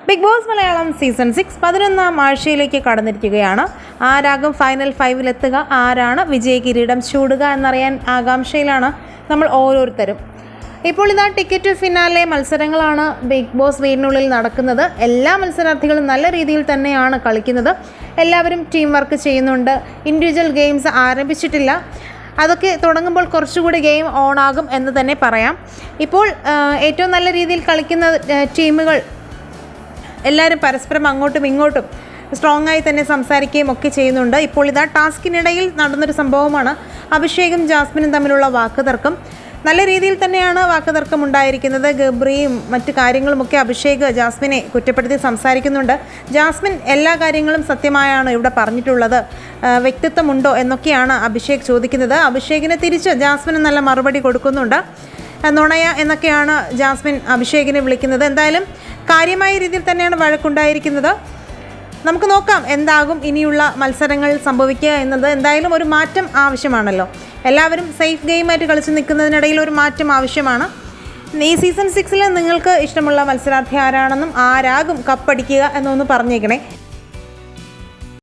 Big Boss Malayalam season 6 11ാം ആഴ്ചയിലേക്ക് കടന്നിരിക്കുകയാണ്. ആരാകും ഫൈനൽ 5-ലെത്തുക, ആരാണ് വിജയ കിരീടം ചൂടുക എന്നറിയാൻ ആകാംക്ഷയിലാണ് നമ്മൾ ഓരോരുത്തരും. ഇപ്പോൾ ഇതാ ടിക്കറ്റ് ഫിനാലെ മത്സരങ്ങളാണ് ബിഗ് ബോസ് വീടിനുള്ളിൽ നടക്കുന്നത്. എല്ലാ മത്സരാർത്ഥികളും നല്ല രീതിയിൽ തന്നെയാണ് കളിക്കുന്നത്. എല്ലാവരും ടീം വർക്ക് ചെയ്യുന്നുണ്ട്. ഇൻഡിവിജ്വൽ ഗെയിംസ് ആരംഭിച്ചിട്ടില്ല. അതൊക്കെ തുടങ്ങുമ്പോൾ കുറച്ചുകൂടി ഗെയിം ഓണാകും എന്ന് തന്നെ പറയാം. ഇപ്പോൾ ഏറ്റവും നല്ല രീതിയിൽ കളിക്കുന്ന ടീമുകൾ എല്ലാവരും പരസ്പരം അങ്ങോട്ടും ഇങ്ങോട്ടും സ്ട്രോങ് ആയി തന്നെ സംസാരിക്കുകയും ഒക്കെ ചെയ്യുന്നുണ്ട്. ഇപ്പോൾ ഇതാ ടാസ്കിനിടയിൽ നടന്നൊരു സംഭവമാണ് അഭിഷേകും ജാസ്മിനും തമ്മിലുള്ള വാക്കുതർക്കം. നല്ല രീതിയിൽ തന്നെയാണ് വാക്കുതർക്കം ഉണ്ടായിരിക്കുന്നത്. ഗബ്രിയും മറ്റു കാര്യങ്ങളുമൊക്കെ അഭിഷേക് ജാസ്മിനെ കുറ്റപ്പെടുത്തി സംസാരിക്കുന്നുണ്ട്. ജാസ്മിൻ എല്ലാ കാര്യങ്ങളും സത്യമായാണ് ഇവിടെ പറഞ്ഞിട്ടുള്ളത്, വ്യക്തിത്വമുണ്ടോ എന്നൊക്കെയാണ് അഭിഷേക് ചോദിക്കുന്നത്. അഭിഷേകിനെ തിരിച്ച് ജാസ്മിന് നല്ല മറുപടി കൊടുക്കുന്നുണ്ട്. നുണയ എന്നൊക്കെയാണ് ജാസ്മിൻ അഭിഷേകിനെ വിളിക്കുന്നത്. എന്തായാലും കാര്യമായ രീതിയിൽ തന്നെയാണ് വഴക്കുണ്ടായിരിക്കുന്നത്. നമുക്ക് നോക്കാം എന്താകും ഇനിയുള്ള മത്സരങ്ങളിൽ സംഭവിക്കുക എന്നത്. എന്തായാലും ഒരു മാറ്റം ആവശ്യമാണല്ലോ. എല്ലാവരും സേഫ് ഗെയിമായിട്ട് കളിച്ച് നിൽക്കുന്നതിനിടയിൽ ഒരു മാറ്റം ആവശ്യമാണ്. ഈ സീസൺ 6 നിങ്ങൾക്ക് ഇഷ്ടമുള്ള മത്സരാർത്ഥി ആരാണെന്നും ആരാകും കപ്പടിക്കുക എന്നൊന്ന് പറഞ്ഞേക്കണേ.